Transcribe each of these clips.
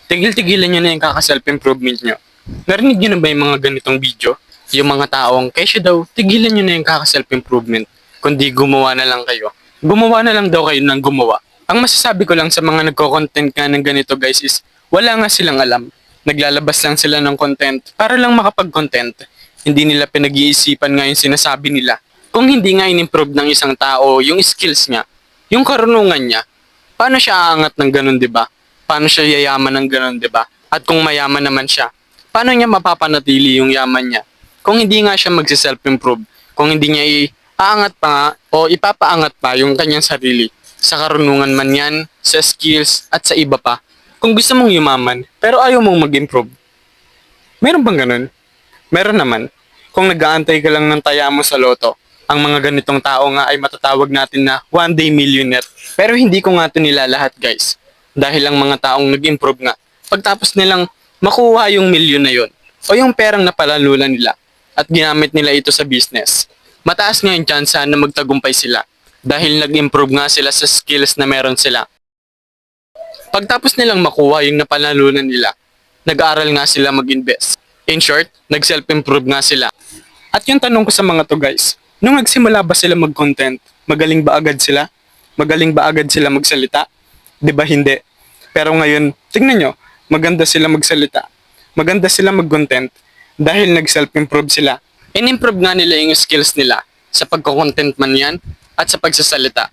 Tigil-tigilan nyo na yung kaka-self-improvement nyo. Narinig nyo na ba yung mga ganitong video? Yung mga taong, kesyo daw, tigilan nyo na yung kaka-self-improvement. Kundi gumawa na lang kayo. Gumawa na lang daw kayo ng gumawa. Ang masasabi ko lang sa mga nagko-content nga ng ganito guys is, wala nga silang alam. Naglalabas lang sila ng content para lang makapag-content. Hindi nila pinag-iisipan nga yung sinasabi nila. Kung hindi nga in-improve ng isang tao yung skills niya, yung karunungan niya, paano siya aangat ng ganun, 'di ba? Paano siya yayaman ng ganun, 'di ba? At kung mayaman naman siya, paano niya mapapanatili yung yaman niya? Kung hindi nga siya magse-self-improve, kung hindi niya aangat pa nga, o ipapaangat pa yung kanyang sarili sa karunungan man yan, sa skills at sa iba pa. Kung gusto mong yumaman, pero ayaw mong mag-improve, meron bang ganun? Meron naman. Kung nag-aantay ka lang ng taya mo sa loto, ang mga ganitong tao nga ay matatawag natin na one day millionaire. Pero hindi ko nga ito nilalahat guys. Dahil ang mga taong nag-improve nga, pagtapos nilang makuha yung milyon na yun, o yung perang napalalulan nila, at ginamit nila ito sa business, mataas nga yung chance na magtagumpay sila. Dahil nag-improve nga sila sa skills na meron sila. Pagtapos nilang makuha yung napalalunan nila, nag-aaral nga sila mag-invest. In short, nag-self-improve nga sila. At yung tanong ko sa mga to guys, nung nagsimula ba sila mag-content, magaling ba agad sila? Magaling ba agad sila magsalita? 'Di ba hindi? Pero ngayon, tingnan nyo, maganda sila magsalita. Maganda sila mag-content dahil nag-self-improve sila. In-improve nga nila yung skills nila sa pagko-content man yan at sa pagsasalita.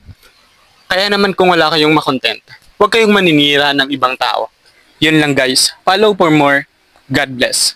Kaya naman kung wala kayong makontent, huwag kayong maninira ng ibang tao. Yun lang guys. Follow for more. God bless.